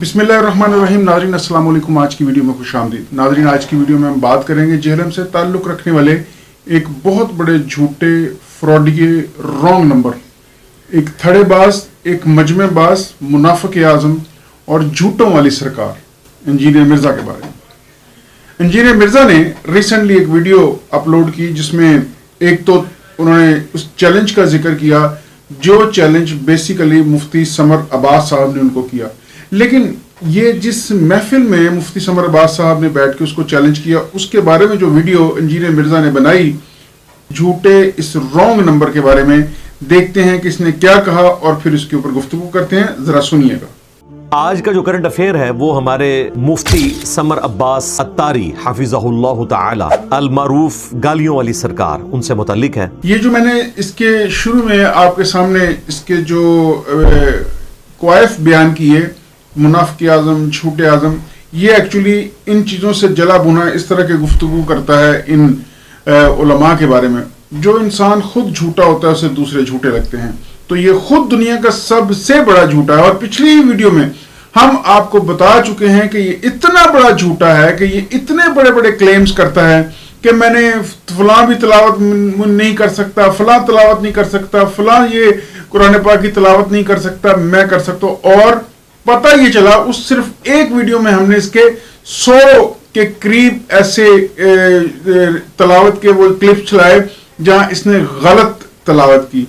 बिस्मिल्लाहिर्रहमानिर्रहीम। नाज़रीन अस्सलाम वालेकुम। आज की वीडियो में खुश आमदीद। नाज़रीन, आज की वीडियो में हम बात करेंगे जेहलम से ताल्लुक़ रखने वाले एक बहुत बड़े झूठे फ्रॉडिये रॉन्ग नंबर, एक थड़ेबाज, एक मजमेबाज, मुनाफिक आज़म और झूठों वाली सरकार इंजीनियर मिर्ज़ा के बारे में। इंजीनियर मिर्ज़ा ने रिसेंटली एक वीडियो अपलोड की जिसमें एक तो उन्होंने उस चैलेंज का जिक्र किया जो चैलेंज बेसिकली मुफ्ती समर अब्बास साहब ने उनको किया, लेकिन ये जिस महफिल में मुफ्ती समर अब्बास साहब ने बैठ के उसको चैलेंज किया उसके बारे में जो वीडियो इंजीनियर मिर्ज़ा ने बनाई झूठे इस रॉन्ग नंबर के बारे में, देखते हैं कि इसने क्या कहा और फिर इसके ऊपर गुफ्तगू करते हैं। जरा सुनिएगा। आज का जो करंट अफेयर है वो हमारे मुफ्ती समर अब्बास अत्तारी हाफिज़हुल्लाह ताला अल मारूफ गालियों वाली सरकार, उनसे मुताल्लिक है। ये जो मैंने इसके शुरू में आपके सामने इसके जो क्वाइफ बयान किए, मुनाफिक आज़म, झूठे आज़म, ये एक्चुअली इन चीज़ों से जला भुना इस तरह के गुफ्तगू करता है इन उलमा के बारे में। जो इंसान खुद झूठा होता है उसे दूसरे झूठे लगते हैं, तो ये खुद दुनिया का सबसे बड़ा झूठा है। और पिछली वीडियो में हम आपको बता चुके हैं कि ये इतना बड़ा झूठा है कि ये इतने बड़े बड़े क्लेम्स करता है कि मैंने फलां भी तिलावत नहीं कर सकता, फलां तिलावत नहीं कर सकता, फलां ये कुरान पाक की तिलावत नहीं कर सकता, मैं कर सकता हूं। और पता ये चला उस सिर्फ एक वीडियो में हमने इसके 100 के करीब ऐसे तिलावत के वो क्लिप चलाए जहां इसने गलत तिलावत की।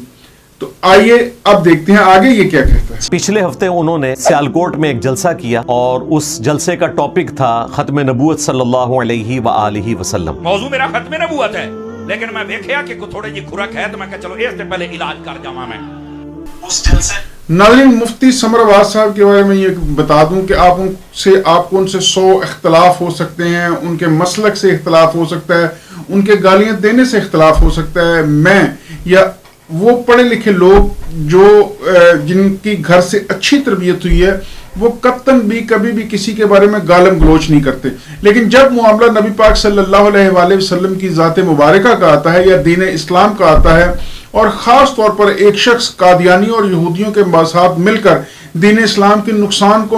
तो आइए अब देखते हैं आगे ये क्या कहता है। पिछले हफ्ते उन्होंने सियालकोट में एक जलसा किया और उस जलसे का टॉपिक था खत्म नबूवत सल्लल्लाहु अलैहि व आलिहि वसल्लम। मौजू मेरा खत्म नबूवत है, लेकिन मैं देखा कि थोड़ी जी खुराक है तो मैं चलो इससे पहले इलाज कर जावा। मैं उस जलसे नाज़रीन, मुफ्ती समर अब्बास साहब के बारे में ये बता दूं कि आपको उनसे 100 इख्तलाफ हो सकते हैं, उनके मसलक से इख्तलाफ हो सकता है, उनके गालियां देने से इख्तलाफ हो सकता है। मैं या वो पढ़े लिखे लोग जो जिनकी घर से अच्छी तरबियत हुई है वो कत्तन भी कभी भी किसी के बारे में गालम गलोच नहीं करते, लेकिन जब मामला नबी पाक सल्लल्लाहु अलैहि वसल्लम की ज़ात मुबारका का आता है या दीन इस्लाम का आता है और ख़ास तौर पर एक शख्स कादियानी और यहूदियों के साथ मिलकर दीन इस्लाम के नुकसान को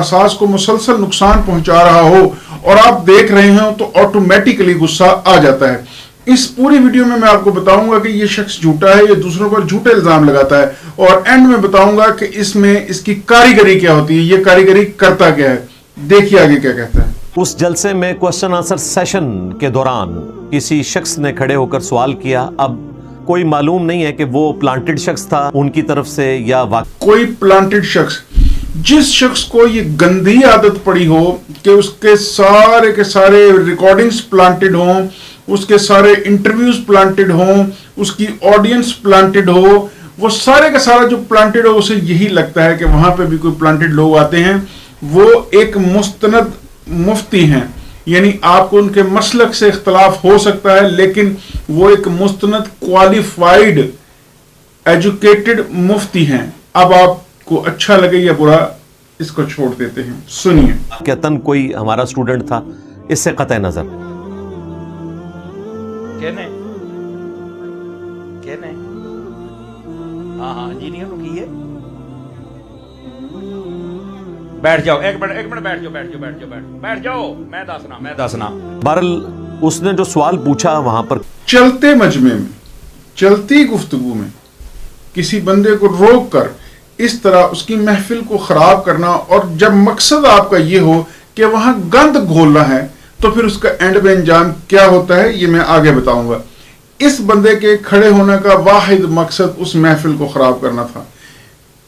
असास को मुसलसल नुकसान पहुंचा रहा हो और आप देख रहे हो तो ऑटोमेटिकली गुस्सा आ जाता है। इस पूरी वीडियो में मैं आपको बताऊंगा कि ये शख्स झूठा है, ये दूसरों पर झूठे इल्जाम लगाता है और एंड में बताऊंगा कि इसमें इसकी कारीगरी क्या होती है, ये कारीगरी करता क्या है। देखिए आगे क्या कहता है। उस जलसे में क्वेश्चन आंसर सेशन के दौरान किसी शख्स ने खड़े होकर सवाल किया। अब कोई मालूम नहीं है कि वो प्लांटेड शख्स था उनकी तरफ से या कोई प्लांटेड शख्स। जिस शख्स को ये गंदी आदत पड़ी हो कि उसके सारे के सारे रिकॉर्डिंग्स प्लांटेड हों, उसके सारे इंटरव्यूज प्लांटेड हों, उसकी ऑडियंस प्लांटेड हो, वो सारे का सारा जो प्लांटेड हो, उसे यही लगता है कि वहां पे भी कोई प्लांटेड लोग आते हैं। वो एक मुस्तनद मुफ्ती हैं, यानी आपको उनके मसलक से इख्तलाफ हो सकता है लेकिन वो एक मुस्तनद क्वालिफाइड एजुकेटेड मुफ्ती हैं। अब आपको अच्छा लगे या बुरा, इसको छोड़ देते हैं। सुनिए। कहतन कोई हमारा स्टूडेंट था, इससे कतई नजर हाँ इंजीनियर को की है। बैठ जाओ, एक मिनट बैठ जाओ, मैं दसना। बहरहाल उसने जो सवाल पूछा वहां पर चलते मजमे में, चलती गुफ्तगू में किसी बंदे को रोक कर इस तरह उसकी महफिल को खराब करना, और जब मकसद आपका ये हो कि वहां गंद घोलना है तो फिर उसका एंड में अंजाम क्या होता है ये मैं आगे बताऊंगा। इस बंदे के खड़े होने का वाहिद मकसद उस महफिल को खराब करना था।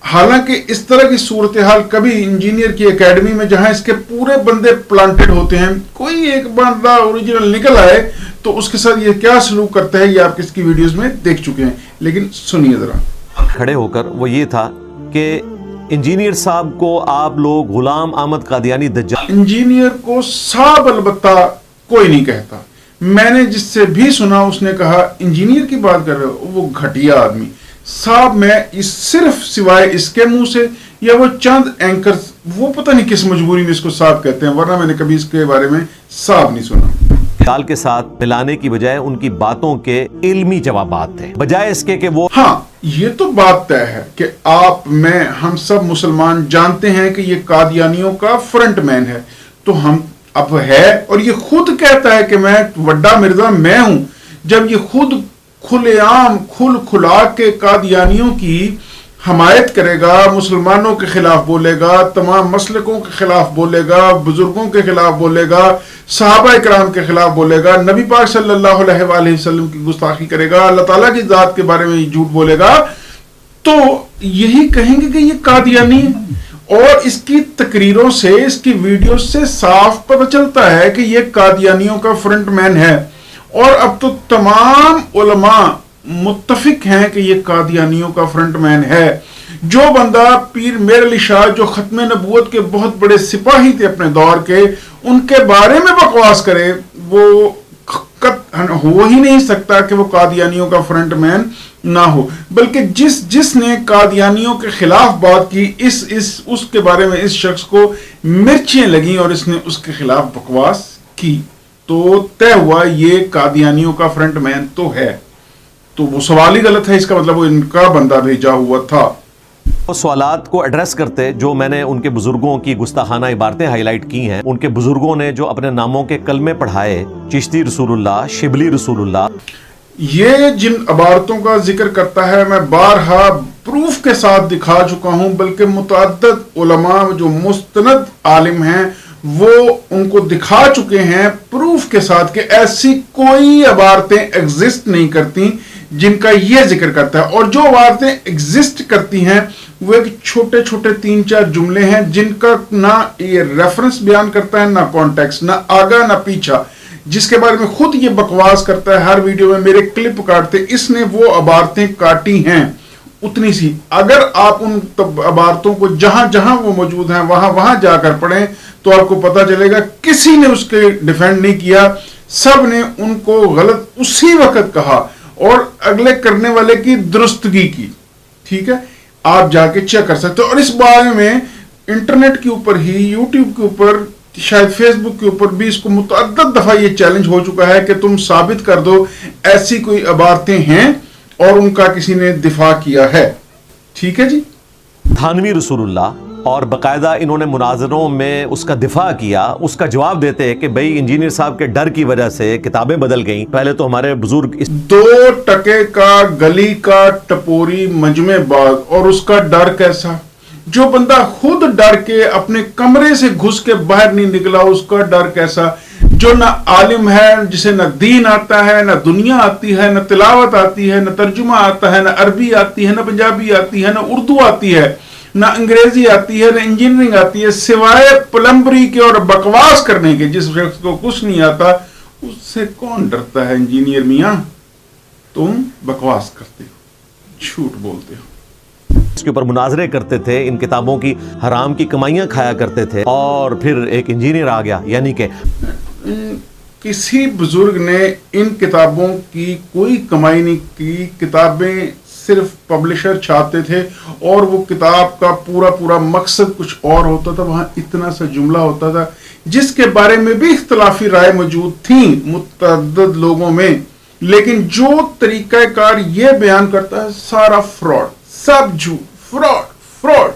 हालांकि इस तरह की सूरत हाल कभी इंजीनियर की एकेडमी में जहां इसके पूरे बंदे प्लांटेड होते हैं, कोई एक बंदा ओरिजिनल निकल आए तो उसके साथ ये क्या सलूक करता है ये आप इसकी वीडियोस में देख चुके हैं, लेकिन सुनिए जरा। खड़े होकर वो ये था कि इंजीनियर साहब को आप लोग गुलाम अहमद कादियानी दज्जाल। इंजीनियर को साहब अलबत्ता कोई नहीं कहता। मैंने जिससे भी सुना उसने कहा इंजीनियर की बात कर रहे हो, वो घटिया आदमी साहब। मैं इस सिर्फ सिवाय इसके मुंह से या वो चंद एंकर्स, वो पता नहीं किस मजबूरी में इसको साहब कहते हैं, वरना मैंने कभी इसके बारे में साहब नहीं सुना। दाल के साथ मिलाने की बजाय उनकी बातों के इल्मी जवाबात थे, बजाय इसके कि वो हाँ یہ تو بات طے ہے کہ آپ میں ہم سب مسلمان جانتے ہیں کہ یہ قادیانیوں کا فرنٹ مین ہے، تو ہم اب ہے، اور یہ خود کہتا ہے کہ میں وڈا مرزا میں ہوں، جب یہ خود کھلے عام کھلا کے قادیانیوں کی حمایت کرے گا، مسلمانوں کے خلاف بولے گا، تمام مسلکوں کے خلاف بولے گا، بزرگوں کے خلاف بولے گا، صحابہ اکرام کے خلاف بولے گا، نبی پاک صلی اللہ علیہ وآلہ وسلم کی گستاخی کرے گا، اللہ تعالیٰ کی ذات کے بارے میں جھوٹ بولے گا، تو یہی کہیں گے کہ یہ قادیانی ہے۔ اور اس کی تقریروں سے، اس کی ویڈیوز سے صاف پتہ چلتا ہے کہ یہ قادیانیوں کا فرنٹ مین ہے، اور اب تو تمام علماء متفق ہیں کہ یہ قادیانیوں کا فرنٹ مین ہے۔ جو بندہ پیر میر علی شاہ جو ختم نبوت کے بہت بڑے سپاہی تھے اپنے دور کے، ان کے بارے میں بکواس کرے، وہ ہو ہی نہیں سکتا کہ وہ قادیانیوں کا فرنٹ مین نہ ہو، بلکہ جس نے قادیانیوں کے خلاف بات کی، اس کے بارے میں اس شخص کو مرچیں لگیں اور اس نے اس کے خلاف بکواس کی، تو طے ہوا یہ قادیانیوں کا فرنٹ مین تو ہے۔ تو وہ سوال ہی غلط ہے، اس کا مطلب وہ ان کا بندہ بھیجا ہوا تھا۔ سوالات کو ایڈریس کرتے جو میں نے ان کے بزرگوں کی گستاخانہ عبارتیں ہائی لائٹ کی ہیں، ان کے بزرگوں نے جو اپنے ناموں کے کلمے پڑھائے، چشتی رسول اللہ، شبلی رسول اللہ، یہ جن عبارتوں کا ذکر کرتا ہے میں بارہا پروف کے ساتھ دکھا چکا ہوں، بلکہ متعدد علماء جو مستند عالم ہیں وہ ان کو دکھا چکے ہیں پروف کے ساتھ کہ ایسی کوئی عبارتیں ایگزسٹ نہیں کرتی جن کا یہ ذکر کرتا ہے، اور جو عبارتیں ایگزسٹ کرتی ہیں وہ ایک چھوٹے چھوٹے 3-4 جملے ہیں جن کا نہ یہ ریفرنس بیان کرتا ہے، نہ کانٹیکسٹ، نہ آگا نہ پیچھا، جس کے بارے میں خود یہ بکواس کرتا ہے ہر ویڈیو میں میرے کلپ کاٹتے، اس نے وہ عبارتیں کاٹی ہیں اتنی سی۔ اگر آپ ان عبارتوں کو جہاں جہاں وہ موجود ہیں وہاں جا کر پڑھیں تو آپ کو پتا چلے گا کسی نے اس کے ڈیفینڈ نہیں کیا، سب نے ان کو غلط اسی وقت کہا اور اگلے کرنے والے کی درستگی کی۔ ٹھیک ہے، آپ جا کے چیک کر سکتے ہو، اور اس بارے میں انٹرنیٹ کے اوپر ہی، یوٹیوب کے اوپر، شاید فیس بک کے اوپر بھی اس کو متعدد دفعہ یہ چیلنج ہو چکا ہے کہ تم ثابت کر دو ایسی کوئی عبارتیں ہیں اور ان کا کسی نے دفاع کیا ہے۔ ٹھیک ہے جی، تھانوی رسول اللہ، اور باقاعدہ انہوں نے مناظروں میں اس کا دفاع کیا، اس کا جواب دیتے ہیں کہ بھئی انجینئر صاحب کے ڈر کی وجہ سے کتابیں بدل گئیں، پہلے تو ہمارے بزرگ 2 ٹکے کا گلی کا ٹپوری مجمع باغ، اور اس کا ڈر کیسا؟ جو بندہ خود ڈر کے اپنے کمرے سے گھس کے باہر نہیں نکلا اس کا ڈر کیسا؟ جو نہ عالم ہے، جسے نہ دین آتا ہے، نہ دنیا آتی ہے، نہ تلاوت آتی ہے، نہ ترجمہ آتا ہے، نہ عربی آتی ہے، نہ پنجابی آتی ہے، نہ اردو آتی ہے، نہ انگریزی آتی ہے، نہ انجینئرنگ آتی ہے، سوائے پلمبری کے اور بکواس کرنے کے، جس شخص کو کچھ نہیں آتا اس سے کون ڈرتا ہے؟ انجینئر میاں، تم بکواس کرتے ہو، جھوٹ بولتے ہو۔ اس کے اوپر مناظرے کرتے تھے، ان کتابوں کی حرام کی کمائیاں کھایا کرتے تھے، اور پھر ایک انجینئر آ گیا، یعنی کہ کسی بزرگ نے ان کتابوں کی کوئی کمائی نہیں کی، کتابیں صرف پبلشر چاہتے تھے، اور وہ کتاب کا پورا مقصد کچھ اور ہوتا تھا، وہاں اتنا سا جملہ ہوتا تھا جس کے بارے میں بھی اختلافی رائے موجود تھیں متعدد لوگوں میں، لیکن جو طریقہ کار یہ بیان کرتا ہے سارا فراڈ، سب جھوٹ، فراڈ،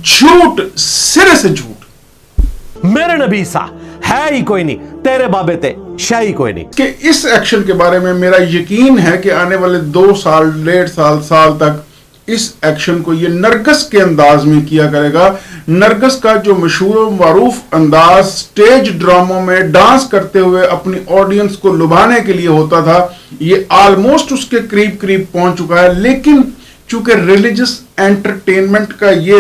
جھوٹ، سرے سے جھوٹ۔ میرے نبی سا ہے ہی کوئی نہیں، تیرے بابے تے شے ہی کوئی نہیں۔ کہ اس ایکشن کے بارے میں میرا یقین ہے کہ آنے والے 2 سال 1.5 سال تک اس ایکشن کو یہ نرگس کے انداز میں کیا کرے گا۔ نرگس کا جو مشہور و معروف انداز سٹیج ڈراموں میں ڈانس کرتے ہوئے اپنی آڈینس کو لبھانے کے لیے ہوتا تھا، یہ آلموسٹ اس کے قریب پہنچ چکا ہے، لیکن چونکہ ریلیجس انٹرٹینمنٹ کا یہ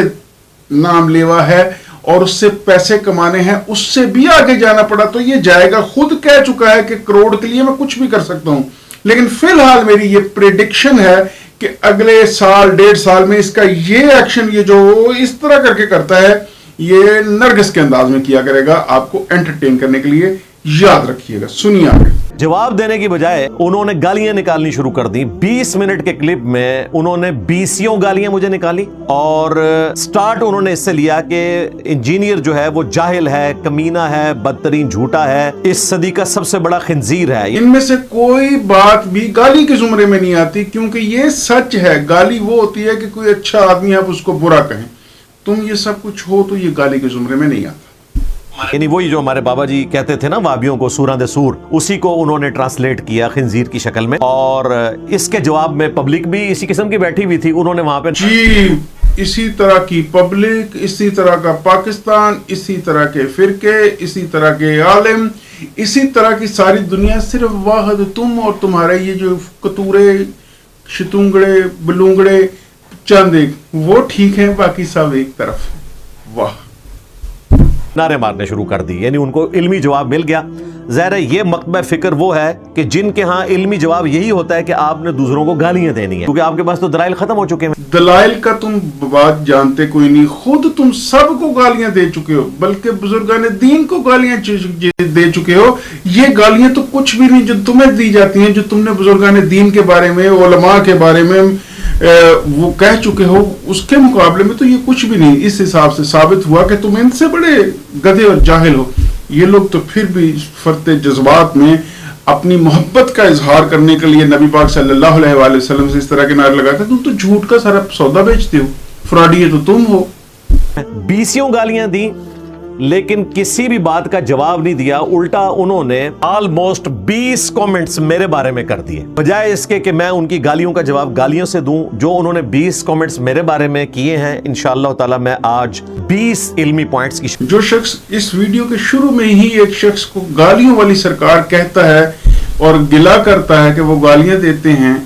نام لیوا ہے اور اس سے پیسے کمانے ہیں، اس سے بھی آگے جانا پڑا تو یہ جائے گا۔ خود کہہ چکا ہے کہ کروڑ کے لیے میں کچھ بھی کر سکتا ہوں، لیکن فی الحال میری یہ پریڈکشن ہے کہ اگلے سال 1.5 سال میں اس کا یہ ایکشن، یہ جو اس طرح کر کے کرتا ہے، یہ نرگس کے انداز میں کیا کرے گا، آپ کو انٹرٹین کرنے کے لیے۔ یاد رکھیے گا، سنیے آگے۔ जवाब देने की बजाय उन्होंने गालियां निकालनी शुरू कर दी। 20 मिनट के क्लिप में उन्होंने 20 गालियां मुझे निकाली और स्टार्ट उन्होंने इससे लिया कि इंजीनियर जो है वो जाहिल है, कमीना है, बदतरीन झूठा है, इस सदी का सबसे बड़ा खिंजीर है। इनमें से कोई बात भी गाली के जुमरे में नहीं आती, क्योंकि ये सच है। गाली वो होती है कि कोई अच्छा आदमी आप उसको बुरा कहें, तुम ये सब कुछ हो तो ये गाली के जुमरे में नहीं आता। यानी वही जो हमारे बाबा जी कहते थे ना वाबियों को सूरा दे सूर, उसी को उन्होंने ट्रांसलेट किया खिंजीर की शक्ल में। और इसके जवाब में पब्लिक भी इसी किस्म की बैठी हुई थी। उन्होंने वहां पे जी इसी तरह की पब्लिक, इसी तरह का पाकिस्तान, इसी तरह के फिरके, इसी तरह के आलिम, इसी तरह की सारी दुनिया, सिर्फ वाहद तुम और तुम्हारे ये जो कतूरे शतुंगड़े बलूंगड़े चंद एक वो ठीक है, बाकी सब एक तरफ। वाह, नारे मारने शुरू कर दी। यानी उनको इल्मी जवाब मिल गया। ज़ाहिर है ये मकतबा फिक्र वो है कि जिनके यहाँ इल्मी जवाब यही होता है कि आपने दूसरों को गालियां देनी है, क्योंकि आपके पास तो दलाइल खत्म हो चुके हैं। दलाइल का तुम बात जानते कोई नहीं, खुद तुम सबको गालियां दे चुके हो, बल्कि बुजुर्गान दीन को गालियां दे चुके हो। ये गालियां तो कुछ भी नहीं जो तुम्हें दी जाती हैं, जो तुमने बुजुर्गान दीन के बारे में, उलमा के बारे में वो कह चुके हो, उसके मुकाबले में तो ये कुछ भी नहीं। इस हिसाब से साबित हुआ कि तुम इनसे बड़े गधे और जाहिल हो। ये लोग तो फिर भी फरते जज्बात में अपनी मोहब्बत का इजहार करने के लिए नबी पाक सल्लल्लाहु अलैहि वसल्लम से इस तरह के नारे लगाते। तुम तो झूठ का सारा सौदा बेचते हो, फ्रॉडी तो तुम हो। 20 गालियां दी लेकिन किसी भी बात का जवाब नहीं दिया। उल्टा उन्होंने ऑलमोस्ट 20 कमेंट्स मेरे बारे में कर दिए, बजाय इसके कि मैं उनकी गालियों का जवाब गालियों से दूं। जो उन्होंने 20 कमेंट्स मेरे बारे में किए हैं, इंशाअल्लाह ताला मैं आज 20 इल्मी पॉइंट्स की। जो शख्स इस वीडियो के शुरू में ही एक शख्स को गालियों वाली सरकार कहता है और गिला करता है कि वो गालियां देते हैं,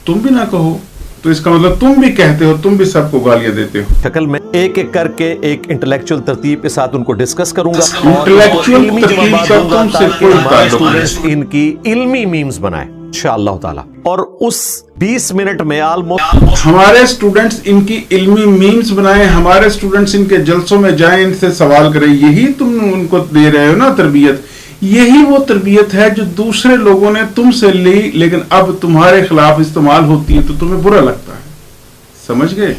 तुम भी ना कहो तो इसका मतलब तुम भी कहते हो, तुम भी सबको गालियां देते हो। शक्ल में एक एक करके एक इंटेलेक्चुअल तरतीब के साथ उनको डिस्कस करूंगा। इंटेलेक्चुअल तरतीब का तुमसे कोई ताल्लुक नहीं। इनकी इल्मी मीम्स बनाए इंशाअल्लाह ताला। और उस 20 मिनट में ऑलमोस्ट हमारे स्टूडेंट्स इनकी इल्मी मीम्स बनाए, हमारे स्टूडेंट्स इनके जलसों में जाएं, इनसे सवाल करें। यही तुम उनको दे रहे हो ना तरबियत। यही वो तरबियत है जो दूसरे लोगों ने तुमसे ली, लेकिन अब तुम्हारे खिलाफ इस्तेमाल होती है तो तुम्हें बुरा लगता है। समझ गए?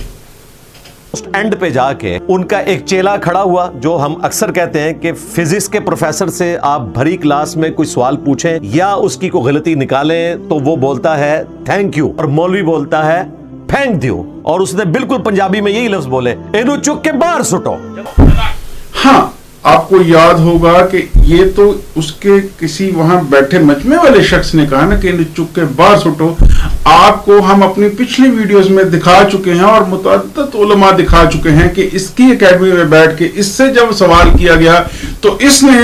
एंड पे जाके उनका एक चेला खड़ा हुआ, जो हम अक्सर कहते हैं कि फिजिक्स के प्रोफेसर से आप भरी क्लास में कोई सवाल पूछें या उसकी कोई गलती निकालें तो वो बोलता है थैंक यू, और मौलवी बोलता है फेंक दियो। और उसने बिल्कुल पंजाबी में यही लफ्ज बोले, इन्हू चुक के बाहर सुटो। हाँ, आपको याद होगा कि ये तो उसके किसी वहां बैठे मजमे वाले शख्स ने कहा ना कि इन्हें चुक के बाहर सुटो। आपको हम अपनी पिछली वीडियोस में दिखा चुके हैं और मुतअद्दिद उलमा दिखा चुके हैं कि इसकी एकेडमी में बैठ के इससे जब सवाल किया गया तो इसने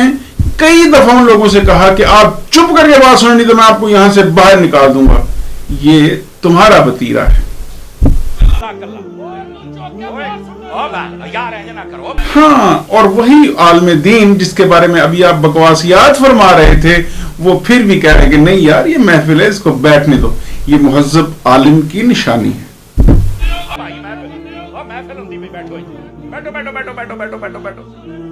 कई दफा उन लोगों से कहा कि आप चुप करके बात सुने, नहीं तो मैं आपको यहां से बाहर निकाल दूंगा। ये तुम्हारा वतीरा है। हाँ, और वही आलम दीन जिसके बारे में अभी आप बकवासियात फरमा रहे थे, वो फिर भी कह रहे हैं कि नहीं यार ये महफिल है, इसको बैठने दो। ये मुहज्जब आलिम की निशानी है।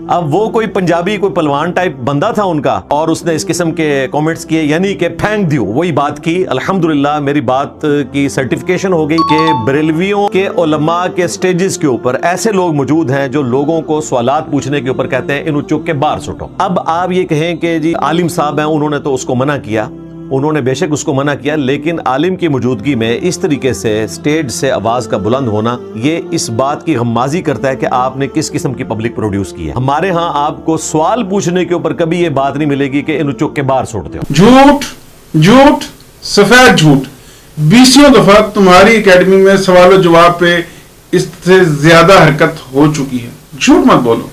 अब वो कोई पंजाबी कोई पहलवान टाइप बंदा था उनका, और उसने इस किस्म के कमेंट्स किए, यानी कि फेंक दियो। वही बात की। अल्हम्दुलिल्लाह मेरी बात की सर्टिफिकेशन हो गई कि बरेलवियों के उलमा के स्टेजेस के ऊपर ऐसे लोग मौजूद हैं जो लोगों को सवालात पूछने के ऊपर कहते हैं इन्हू चुक के बाहर सुटो। अब आप ये कहें कि जी आलिम साहब हैं, उन्होंने तो उसको मना किया। उन्होंने बेशक उसको मना किया, लेकिन आलिम की मौजूदगी में इस तरीके से स्टेज से आवाज का बुलंद होना, ये इस बात की गम्माजी करता है कि आपने किस किस्म की पब्लिक प्रोड्यूस की है। हमारे यहाँ आपको सवाल पूछने के ऊपर कभी ये बात नहीं मिलेगी कि इन चुक के बाहर सुटते हो। झूठ, झूठ, सफेद झूठ। 20 दफा तुम्हारी एकेडमी में सवाल जवाब पे इससे ज्यादा हरकत हो चुकी है। झूठ मत बोलो।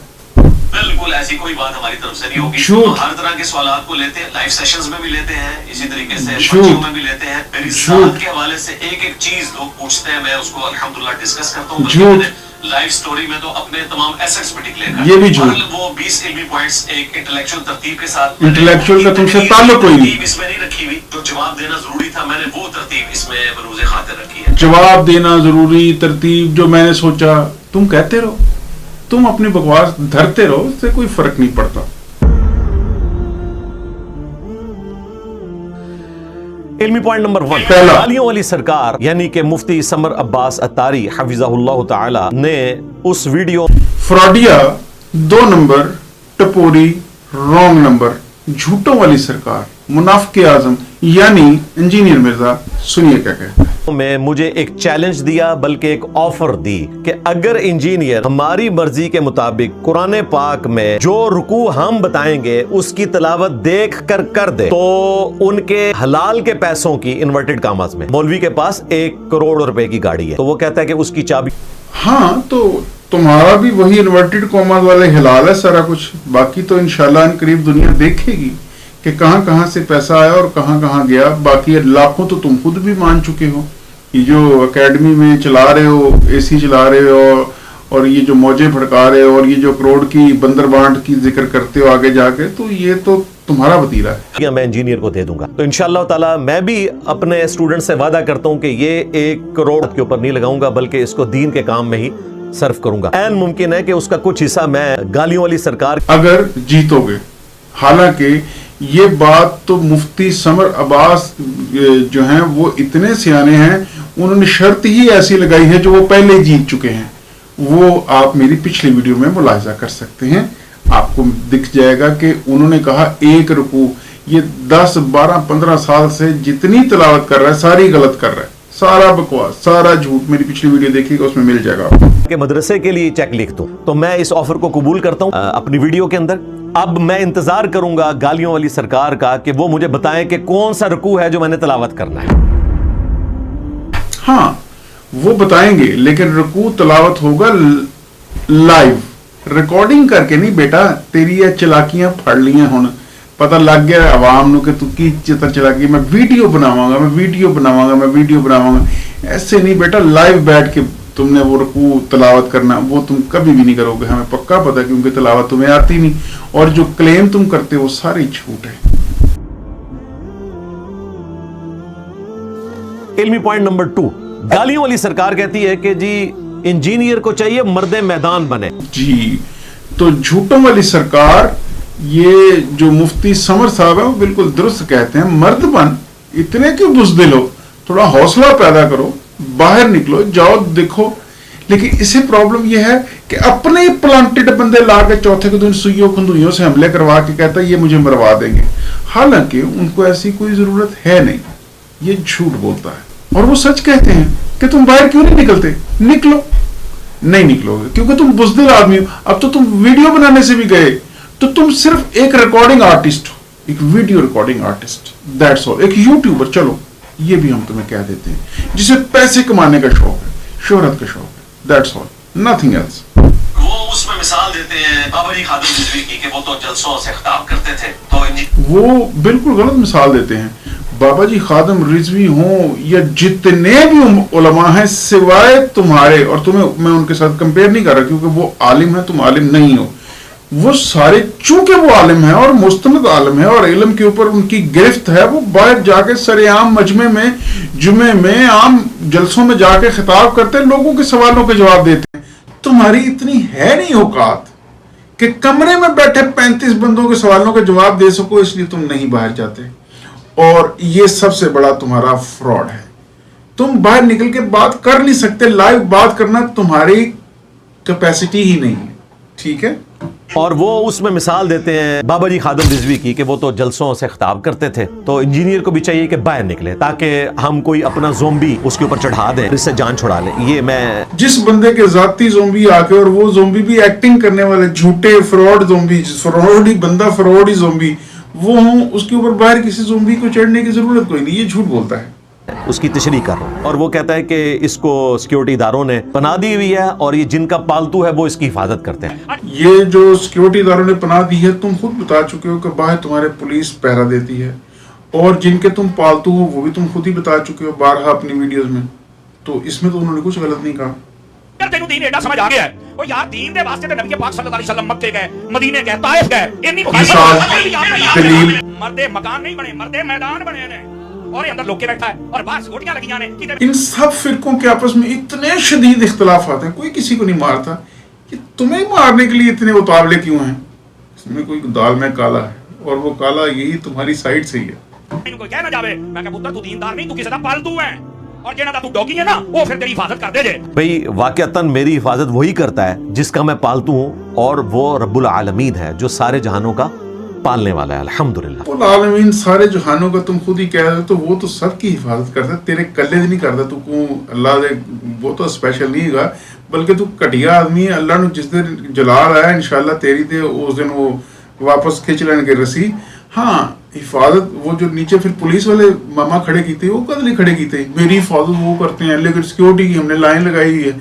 बिल्कुल ऐसी कोई बात हमारी तरफ से नहीं होगी। तो हर तरह के सवालात को लेते हैं, लाइव सेशंस में भी लेते हैं, इसी तरीके से बच्चों में भी लेते हैं। मेरी ज़ात के हवाले से एक एक चीज लोग पूछते हैं, मैं उसको अल्हम्दुलिल्लाह डिस्कस करता हूं। लाइव स्टोरी में तो अपने तमाम एसेट्स पे डिक्लेयर ये भी झूठ। वो 20 इल्मी पॉइंट्स एक इंटेलेक्चुअल तरतीब के साथ, इंटेलेक्चुअल का तुमसे ताल्लुक कोई नहीं। इसमें नहीं रखी हुई, जो जवाब देना जरूरी था मैंने वो तरतीब इसमें बरूज़े खातिर रखी है। जवाब देना जरूरी तरतीब जो मैंने सोचा, तुम कहते रहो, तुम अपनी बकवास धरते रहो, इससे कोई फर्क नहीं पड़ता। علمی پوائنٹ نمبر 1، پہلا، گالیوں والی سرکار یعنی کہ مفتی سمر عباس اتاری حفظہ اللہ تعالی نے اس ویڈیو فراڈیا 2 نمبر، ٹپوری، رونگ نمبر، جھوٹوں والی سرکار، منافق اعظم یعنی انجینئر مرزا، سنیے کیا کہتے ہیں۔ میں مجھے ایک چیلنج دیا، بلکہ ایک آفر دی کہ اگر انجینئر ہماری مرضی کے مطابق قرآن پاک میں جو رکوع ہم بتائیں گے اس کی تلاوت دیکھ کر دے تو ان کے حلال کے پیسوں کی انورٹڈ کاماز میں مولوی کے پاس 1 کروڑ روپے کی گاڑی ہے، تو وہ کہتا ہے کہ اس کی چابی۔ ہاں تو تمہارا بھی وہی انورٹڈ کاماز والے حلال ہے سارا کچھ، باقی تو انشاءاللہ ان قریب دنیا دیکھے گی کہ کہاں کہاں سے پیسہ آیا اور کہاں کہاں گیا۔ باقی لاکھوں تو تم خود بھی مان چکے ہو، یہ جو اکیڈمی میں چلا رہے ہو، اے سی چلا رہے ہو، اور یہ جو موجیں پھڑکا رہے ہو، اور یہ جو کروڑ کی بندر بانٹ کی ذکر کرتے ہو آگے جا کے، تو یہ تو تمہارا وتیرہ ہے۔ میں انجینئر کو دے دوں گا، تو انشاءاللہ تعالی میں بھی اپنے اسٹوڈنٹ سے وعدہ کرتا ہوں کہ یہ 1 کروڑ کے اوپر نہیں لگاؤں گا، بلکہ اس کو دین کے کام میں ہی صرف کروں گا۔ این ممکن ہے کہ اس کا کچھ حصہ میں گالیوں والی سرکار اگر جیتو گے۔ حالانکہ یہ بات تو مفتی سمر عباس جو ہیں وہ اتنے سیانے ہیں، انہوں نے شرط ہی ایسی لگائی ہے جو وہ پہلے جیت چکے ہیں، وہ آپ میری پچھلی ویڈیو میں ملاحظہ کر سکتے ہیں، آپ کو دکھ جائے گا کہ انہوں نے کہا 1 رکوع، یہ 10 12 15 سال سے جتنی تلاوت کر رہا ہے ساری غلط کر رہا ہے، سارا بکواس، سارا جھوٹ۔ میری پچھلی ویڈیو دیکھیے گا، اس میں مل جائے گا آپ کو۔ کے مدرسے کے لیے چیک لکھ دوں، تو میں اس آفر کو قبول کرتا ہوں اپنی ویڈیو کے اندر۔ اب میں انتظار کروں گا گالیوں والی سرکار کا کہ وہ مجھے بتائیں کہ کون سا رکوع ہے جو میں نے تلاوت کرنا ہے۔ ہاں وہ بتائیں گے، لیکن رکوع تلاوت ہوگا لائیو، ریکارڈنگ کر کے نہیں بیٹا۔ تیری یہ چلاکیاں پھڑ لیاں ہن، پتہ لگ گیا عوام نو کہ تو کی چتر چلاکی، میں ویڈیو بناواں گا، میں ویڈیو بناواں گا، میں ویڈیو بناواں گا۔ ایسے نہیں بیٹا، لائیو بیٹھ کے تم نے وہ رکوع تلاوت کرنا، وہ تم کبھی بھی نہیں کرو گے، ہمیں پکا پتہ، کیونکہ تلاوت تمہیں آتی نہیں، اور جو کلیم تم کرتے وہ سارے جھوٹ ہے۔ علمی پوائنٹ نمبر 2، گالیوں والی سرکار کہتی ہے کہ جی انجینئر کو چاہیے مرد میدان بنے۔ جی تو جھوٹوں والی سرکار، یہ جو مفتی سمر صاحب ہے وہ بالکل درست کہتے ہیں، مرد بن، اتنے کیوں بزدل ہو، تھوڑا حوصلہ پیدا کرو، باہر نکلو، جاؤ دیکھو۔ لیکن اسے پرابلم یہ ہے کہ اپنے پلانٹڈ بندے لا کے چوتھے کے دن سوئیوں کھندوئیوں سے حملے کروا کے کہتا ہے یہ مجھے مروا دیں گے، حالانکہ ان کو ایسی کوئی ضرورت ہے نہیں، یہ جھوٹ بولتا ہے۔ اور وہ سچ کہتے ہیں کہ تم باہر کیوں نہیں نکلتے، نکلو، نہیں نکلو گے کیونکہ تم بزدل آدمی ہو۔ اب تو تم ویڈیو بنانے سے بھی گئے تو تم صرف ایک ریکارڈنگ آرٹسٹ ہو، ایک video recording artist, that's all, ایک یوٹیوبر، چلو یہ بھی ہم تمہیں کہہ دیتے ہیں، جسے پیسے کمانے کا شوق ہے، شہرت کا شوق ہے، دیٹس آل، نتھنگ ایلس۔ وہ اس میں مثال دیتے ہیں بابا جی خادم رضوی کی کہ وہ تو جلسوں سے خطاب کرتے تھے، تو وہ بالکل غلط مثال دیتے ہیں۔ بابا جی خادم رضوی ہوں یا جتنے بھی علماء ہیں سوائے تمہارے، اور تمہیں میں ان کے ساتھ کمپیئر نہیں کر رہا کیونکہ وہ عالم ہے، تم عالم نہیں ہو، وہ سارے چونکہ وہ عالم ہے اور مستند عالم ہے اور علم کے اوپر ان کی گرفت ہے، وہ باہر جا کے سر عام مجمع میں، جمعے میں، عام جلسوں میں جا کے خطاب کرتے ہیں، لوگوں کے سوالوں کے جواب دیتے ہیں۔ تمہاری اتنی ہے نہیں اوقات کہ کمرے میں بیٹھے 35 بندوں کے سوالوں کے جواب دے سکو، اس لیے تم نہیں باہر جاتے، اور یہ سب سے بڑا تمہارا فراڈ ہے۔ تم باہر نکل کے بات کر نہیں سکتے، لائیو بات کرنا تمہاری کیپیسٹی ہی نہیں ہے، ٹھیک ہے؟ اور وہ اس میں مثال دیتے ہیں بابا جی خادم رضوی کی کہ وہ تو جلسوں سے خطاب کرتے تھے، تو انجینئر کو بھی چاہیے کہ باہر نکلے تاکہ ہم کوئی اپنا زومبی اس کے اوپر چڑھا دیں، اس سے جان چھڑا لیں۔ یہ میں جس بندے کے ذاتی زومبی آ کے، اور وہ زومبی بھی ایکٹنگ کرنے والے جھوٹے فراڈ زومبی، فراڈ ہی بندہ، فراڈ ہی زومبی وہ ہوں، اس کے اوپر باہر کسی زومبی کو چڑھنے کی ضرورت کوئی نہیں، یہ جھوٹ بولتا ہے۔ اس کی تشریح کر رہا ہوں، اور وہ کہتا ہے کہ اس کو سیکیورٹی اداروں نے پناہ دی ہوئی ہے اور یہ جن کا پالتو ہے وہ اس کی حفاظت کرتے ہیں۔ یہ جو سیکیورٹی اداروں نے پناہ دی ہے، تم خود بتا چکے ہو کہ باہر تمہارے پولیس پہرا دیتی ہے، اور جن کے تم پالتو ہو وہ بھی تم خود ہی بتا چکے ہو بارہا اپنی ویڈیوز میں، تو اس میں تو انہوں نے کچھ غلط نہیں کہا۔ تینوں دین ایڈا سمجھ آ گیا ہے، وہ یار دین دے واسطے تے نبی پاک صلی اللہ علیہ وسلم مکے گئے، مدینے گئے، طائف گئے، اتنی دلیل مرد مکان نہیں بنے، مرد میدان بنے نے، اور اندر لوکے بیٹھا ہے اور باہر سکوٹیاں لگیاں نے۔ ان سب فرقوں کے آپس میں اتنے شدید اختلافات ہیں، کوئی کسی کو نہیں مارتا، کہ تمہیں مارنے کے لیے اتنے مطابلے کیوں ہیں؟ اس میں کوئی دال میں کالا ہے، اور وہ کالا یہی تمہاری سائڈ سے ہی ہے۔ कोई कह ना जावे मैं कहा पुत्र तू दीनदार नहीं, तू किसी दा पालतू है और जेना दा तू डॉगी है ना वो फिर तेरी हिफाजत कर दे जे। भाई वाकयातन मेरी हिफाजत वही करता है जिसका मैं पालतू हूँ, और वो रब्बुल आलमीन है जो सारे जहानों का पालने वाला है। अल्हम्दुलिल्लाह। रब्बुल आलमीन सारे जहानों का तुम खुद ही कह रहे हो, तो वो तो सबकी हिफाजत करता है, तेरे कल्ले नहीं करता। तू को अल्लाह दे वो तो स्पेशल नहीं है, बल्कि तू घटिया आदमी है। अल्लाह ने जिस दिन जलाल आया इंशाल्लाह तेरी ते उस दिन वो वापस खिंच लेंगे रसी। हाँ हिफाजत वो जो नीचे फिर पुलिस वाले मामा खड़े की थे, वो कद लिए खड़े की थे, मेरी हिफाजत वो करते हैं, लेकिन सिक्योरिटी की हमने लाइन लगाई हुई है।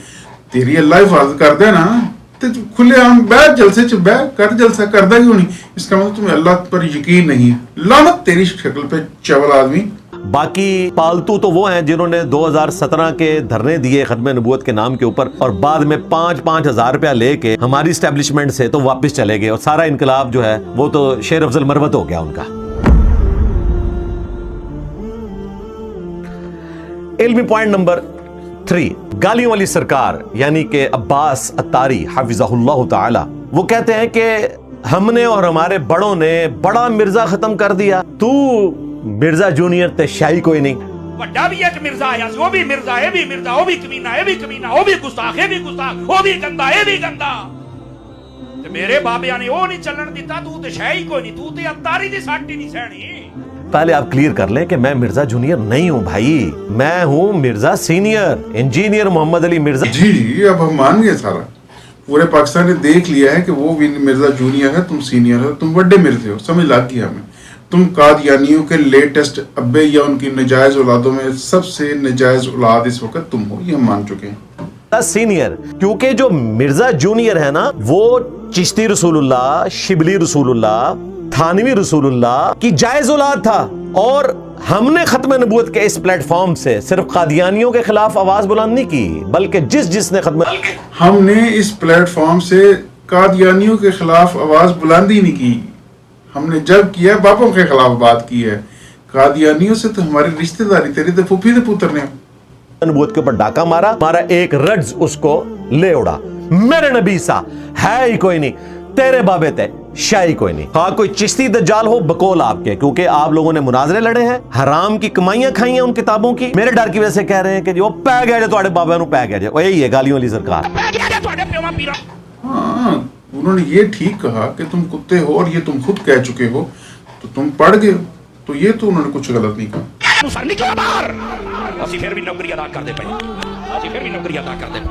तेरी अल्लाह हिफाजत कर दे ना, तो खुले आम बैठ जलसे च बैठ कर, जलसा करदा क्यों नहीं? इसका मतलब तुम्हें अल्लाह पर यकीन नहीं है। लानत तेरी शक्ल पे चवल आदमी। बाकी पालतू तो वो हैं जिन्होंने 2017 के धरने दिए खत्म नबूवत के नाम के ऊपर, और बाद में 5-5 हज़ार रुपया लेके हमारी स्टैब्लिशमेंट से तो वापस चले गए, और सारा इनकलाब जो है वो तो शेर अफजल मरवत हो गया उनका। इल्मी पॉइंट नंबर 3, गालियों वाली सरकार यानी कि अब्बास अत्तारी हफिज़हुल्लाह ताला, वो कहते हैं कि हमने और हमारे बड़ों ने बड़ा मिर्जा खत्म कर दिया, तू मिर्जा जूनियर ते शाही कोई नहीं। ਵੱਡਾ ਵੀ ਇੱਕ ਮਿਰਜ਼ਾ ਆਇਆ ਸੀ, ਉਹ ਵੀ ਮਿਰਜ਼ਾ, ਇਹ ਵੀ ਮਿਰਜ਼ਾ, ਉਹ ਵੀ ਕਮੀਨਾ, ਇਹ ਵੀ ਕਮੀਨਾ, ਉਹ ਵੀ ਗੁਸਤਾਖ, ਇਹ ਵੀ ਗੁਸਤਾਖ, ਉਹ ਵੀ ਗੰਦਾ, ਇਹ ਵੀ ਗੰਦਾ। ਤੇ ਮੇਰੇ ਬਾਬਿਆਂ ਨੇ ਉਹ ਨਹੀਂ ਚੱਲਣ ਦਿੱਤਾ, ਤੂੰ ਤੇ ਸ਼ਾਹੀ ਕੋਈ ਨਹੀਂ, ਤੂੰ ਤੇ ਅਤਾਰੀ ਦੀ ਸਾਟੀ ਨਹੀਂ ਸਹਿਣੀ। पहले आप क्लियर कर लें कि मैं मिर्जा जूनियर नहीं हूं भाई, मैं हूं मिर्जा सीनियर, इंजीनियर मोहम्मद अली मिर्जा। जी अब हम मान गए सारा, पूरे पाकिस्तान ने देख लिया है कि वो भी मिर्जा जूनियर है, तुम सीनियर है, तुम बड़े मिर्जे हो, समझ लग गया हमें। तुम कादियानियों के लेटेस्ट अब्बे या उनकी नजायज औलादों में सबसे नजायज औलाद इस वक्त तुम हो, ये हम मान चुके हैं। सीनियर, क्योंकि जो मिर्जा जूनियर है ना वो चिश्ती रसूलुल्लाह, शिबली रसूलुल्लाह, थानवी रसूलुल्लाह की जायज औलाद था, और हमने खत्म नबूवत के इस प्लेटफॉर्म से सिर्फ कादियानियों के खिलाफ आवाज बुलंद नहीं की, बल्कि जिसने हमने इस प्लेटफॉर्म से कादियानियों के खिलाफ आवाज बुलंद ही नहीं की, हमने जब किया बापों के खिलाफ बात की है। कादियानियों से तो हमारी रिश्तेदारी, तेरी तो फूफी दे पुत्र ने नबूवत के ऊपर डाका मारा, हमारा एक रज्ज उसको ले उड़ा। मेरे नबी सा है ही कोई नहीं, तेरे बाबे ते शाही कोई नहीं। हाँ कोई चिश्ती दज्जाल हो बकौल आपके, क्योंकि आप लोगों ने मुनाजरे लड़े हैं, हराम की कमाइयां खाई हैं उन किताबों की। मेरे डर की वजह से कह रहे हैं कि जो पै गया जो तुम्हारे बाबा नु पै गया, यही है गालियों वाली सरकार। हाँ उन्होंने ये ठीक कहा कि तुम कुत्ते हो, और ये तुम खुद कह चुके हो, तो तुम पढ़ गए, तो ये तो उन्होंने कुछ गलत नहीं कहा। ਅਸੀਂ ਫਿਰ ਵੀ ਨੌਕਰੀ ਅਦਾ ਕਰਦੇ ਪਏ, ਅਸੀਂ ਫਿਰ ਵੀ ਨੌਕਰੀ ਅਦਾ ਕਰਦੇ ਪਏ।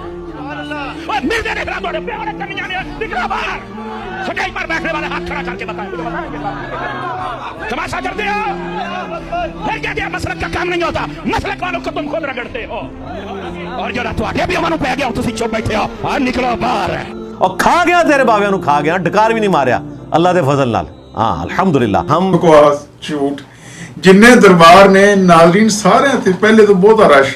ਓਏ ਮਿਰਜ਼ੇ ਦੇ ਖਿਲਾਫ ਤੁਹਾਡੇ ਪਿਓ ਨੇ ਕੰਨੀਆਂ ਨੇ ਨਿਕਲਾ ਬਾਹਰ, ਸਟੇਜ पर बैठने वाले हाथ खड़ा करके बताएं, तमाशा करते हो? फिर कहते हैं मसलक का काम नहीं होता, मसलक वालों को तुम खुद रगड़ते हो, और जरा ਤੁਹਾਡੇ ਪਿਓ ਨੂੰ ਪੈ ਗਿਆ ਤੁਸੀਂ ਚੁੱਪ ਬੈਠੇ ਹੋ, ਆ ਨਿਕਲੋ ਬਾਹਰ। और खा गया तेरे बाबे नु, खा गया, डकार भी नहीं मारिया अल्लाह दे फजल नाल। हाँ अल्हम्दुलिल्लाह। हम बकवास झूठ जिन्ने दरबार ने नाज़रीन सारे थे, पहले तो बहुत रश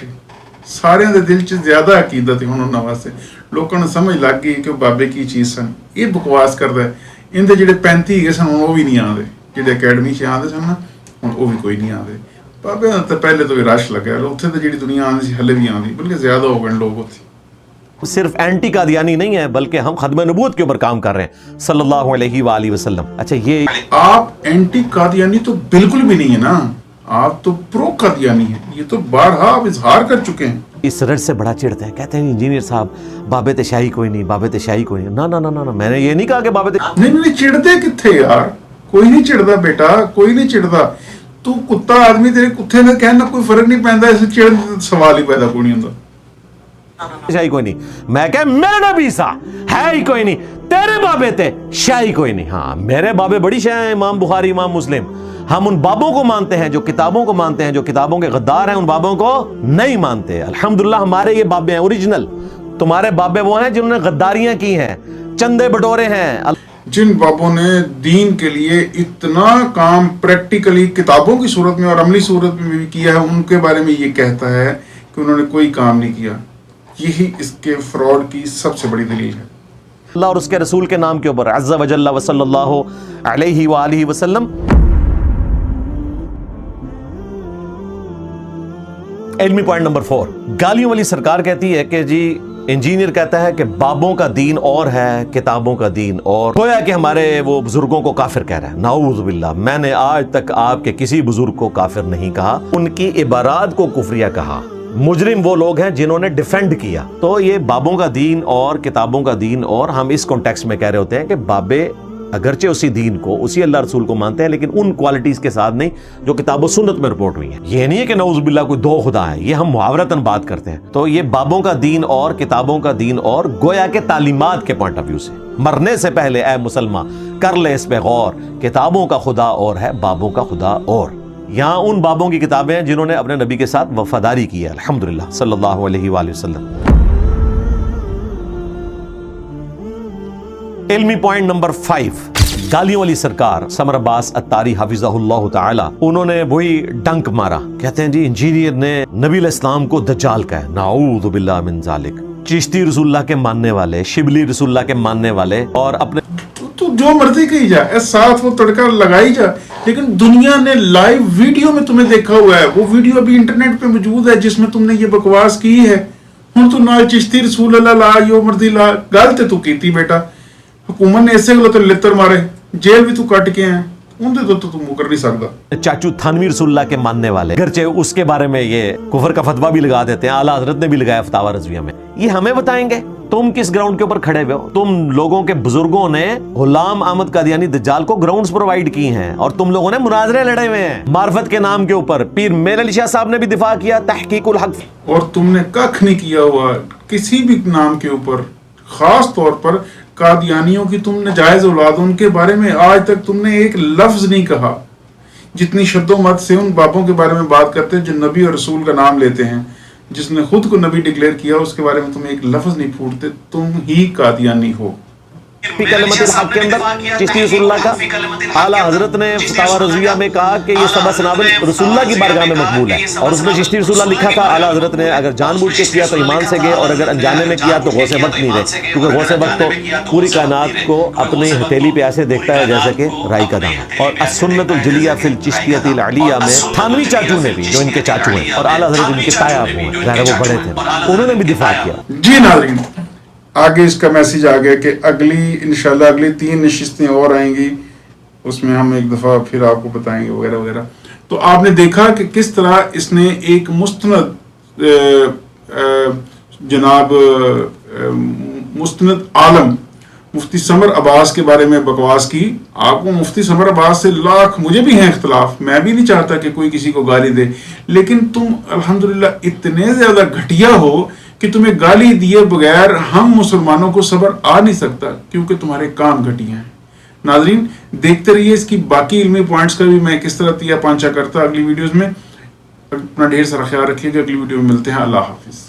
सारे दे दिल च ज्यादा अकीदत है उन्होंने वास्ते, लोगों ने समझ लग गई कि बाबे की चीज़ सन। ये बकवास करता है, इनके जिहड़े 35 गए सन वो भी नहीं आते, जिहड़े अकैडमी च आते सन ना हुण वो भी कोई नहीं आते। बाबे तो पहले तो भी रश लग्या, उत्थे तो जिहड़ी दुनिया आती सी हले भी आती, बल्कि ज्यादा हो गए लोग उत्थे। सिर्फ एंटी कादियानी नहीं है, बल्कि हम खत्म नबूवत के ऊपर काम कर रहे हैं सल्लल्लाहु अलैहि वसल्लम। अच्छा ये आप एंटी कादियानी तो बिल्कुल भी नहीं है ना, आप तो प्रो कादियानी है, ये तो बारहा आप इजहार कर चुके हैं। इस रज से बड़ा चिढ़ते हैं, कहते हैं इंजीनियर साहब बाबे ते शाही कोई नहीं, बाबे ते शाही कोई नहीं। ना ना ना ना, ना मैंने ये नहीं कहा कि बाबे ते नहीं चिढ़ते किथे यार, कोई नहीं चिढ़ता बेटा, कोई नहीं चिढ़ता। तू कुत्ता आदमी, तेरे कुत्ते ने कहना कोई फर्क नहीं पैंदा, इस चिढ़ सवाल ही पैदा कोई नहीं होता। शाही कोई नहीं, मैं क्या मेरे नबी सा है ही कोई नहीं, तेरे बाबे ते शाही कोई नहीं। हाँ मेरे बाबे बड़ी शाह हैं, इमाम बुखारी, इमाम मुस्लिम। हम उन बाबों को मानते हैं जो किताबों को मानते हैं, जो किताबों के गद्दार हैं उन बाबों को नहीं मानते। अल्हम्दुलिल्लाह हमारे ये बाबे हैं ओरिजिनल, तुम्हारे बाबे वो हैं जिन्होंने गद्दारियां की हैं, चंदे बटोरे हैं। जिन बाबों ने दीन के लिए इतना काम प्रैक्टिकली किताबों की सूरत में और अमली सूरत में भी किया है, उनके बारे में ये कहता है कि उन्होंने कोई काम नहीं किया, यही इसके फ्रॉड की सबसे बड़ी दलील है। अल्लाह और उसके रसूल के नाम के ऊपर अज़्ज़ा व जल्ला व सल्लल्लाहु अलैहि व आलिहि वसल्लम। इल्मी पॉइंट नंबर 4, गालियों वाली सरकार कहती है कि जी इंजीनियर कहता है कि बाबों का दीन और है, किताबों का दीन और। गोया कि हमारे वो बुजुर्गों को काफिर कह रहा है। नाऊज़ बिल्लाह, मैंने आज तक आपके किसी बुजुर्ग को काफिर नहीं कहा, उनकी इबारात को कुफरिया कहा। मुजरिम वो लोग हैं जिन्होंने डिफेंड किया। तो ये बाबों का दीन और किताबों का दीन और, हम इस कॉन्टेक्स्ट में कह रहे होते हैं कि बाबे अगरचे उसी दीन को, उसी अल्लाह रसूल को मानते हैं, लेकिन उन क्वालिटीज के साथ नहीं जो किताब व सुन्नत में रिपोर्ट हुई है। ये नहीं है कि नऊज़ बिल्लाह कोई दो खुदा है, ये हम मुहावरतन बात करते हैं। तो ये बाबों का दीन और किताबों का दीन और गोया के तालीमात के पॉइंट ऑफ व्यू से, मरने से पहले ए मुसलमान कर ले इस पे गौर, किताबों का खुदा और है, बाबों का खुदा और। यहाँ उन बाबों की किताबें हैं जिन्होंने अपने नबी के साथ वफादारी की है, अल्हम्दुलिल्लाह सल्लल्लाहु अलैहि वसल्लम। इल्मी पॉइंट नंबर 5, गालियों वाली सरकार समर अब्बास अत्तारी हफिज़हुल्लाह ताला, उन्होंने वही डंक मारा। कहते हैं जी इंजीनियर ने नबी इस्लाम को दज्जाल कहा। नाऊज़ु बिल्लाह मिन ज़ालिक। चिश्ती रसूलुल्लाह के मानने वाले, शिबली रसूलुल्लाह के मानने वाले और अपने तो जो मर्जी कही जा, साथ वो तड़का लगाई जा, लेकिन दुनिया ने लाइव वीडियो में तुम्हें देखा हुआ है। वो वीडियो अभी इंटरनेट पे मौजूद है जिसमें तुमने ये बकवास की है। हुण तू ना चिश्ती रसूल ला, यो मर्जी ला, गल ते तू कीती बेटा। हुकूमत ने इसे गलत लित्तर मारे, जेल भी तू कट के आया, उनसे तो तू मुकर नहीं सकता। चाचू थानवी रसूलुल्लाह के मानने वाले अगरचे उसके बारे में ये कुफर का फतवा भी लगा देते हैं, आला हजरत ने भी लगाया फतावा रज़विया में। ये हमें बताएंगे तुम किस ग्राउंड के ऊपर खड़े हुए हो? तुम लोगों के बुजुर्गों ने गुलाम अहमद कादियानी दज्जाल को ग्राउंड्स प्रोवाइड की हैं और तुम लोगों ने मुनाजरे लड़े हुए हैं मार्फत के नाम के ऊपर। पीर मेर अली शाह साहब ने भी दिफा किया तहकीकुल हक, और तुमने कख नहीं किया हुआ किसी भी नाम के ऊपर। खास तौर पर कादियानियों की तुम नाजायज औलाद, उनके बारे में आज तक तुमने एक लफ्ज नहीं कहा। जितनी शद्दोमत से उन बापों के बारे में बात करते हैं जो नबी और रसूल का नाम लेते हैं, जिसने खुद को नबी डिक्लेयर किया, उसके बारे में तुम एक लफ्ज नहीं फूटते, तुम ही कादियानी हो। हक के अंदर चिश्ती रसूलुल्लाह का आला हजरत ने फतावा रज़विया में कहा कि ये सबा सनाबिल रसूलुल्लाह की बारगाह में मकबूल है, और उसमें चिश्ती रसूलुल्लाह लिखा था। आला हजरत ने अगर जानबूझ के किया तो ईमान से गए, और अगर अनजाने में किया तो गौसे वक्त नहीं रहे, क्योंकि गौसे वक्त तो पूरी कायनात को अपनी हथेली पे ऐसे देखता है जैसे कि राई का दाना। और अस्सुन्नतुल जलिया फिल चिश्तियतिल अलिया में थानवी चाचू ने भी, जो इनके चाचू हैं और आला हजरत इनके ताया अबू हैं, ज़ाहिर वो बड़े थे, उन्होंने भी दिफा किया। जी नाज़रीन, आगे इसका मैसेज आ गया कि इंशाल्लाह अगली 3 नशिस्तें और आएंगी, उसमें हम एक दफ़ा फिर आपको बताएंगे वगैरह वगैरह। तो आपने देखा कि किस तरह इसने एक मुस्तनद जनाब मुस्तनद आलम मुफ्ती समर अब्बास के बारे में बकवास की। आपको मुफ्ती समर अब्बास से लाख, मुझे भी हैं इख्तलाफ, मैं भी नहीं चाहता कि कोई किसी को गाली दे, लेकिन तुम अल्हम्दुलिल्लाह इतने ज़्यादा घटिया हो कि तुम्हें गाली दिए बगैर हम मुसलमानों को सब्र आ नहीं सकता, क्योंकि तुम्हारे काम घटिया हैं। नाजरीन देखते रहिए, इसकी बाकी इल्मी पॉइंट्स का भी मैं किस तरह तिया पांचा करता अगली वीडियोस में। अपना ढेर सारा ख्याल रखिएगा, अगली वीडियो में मिलते हैं। अल्लाह हाफिज।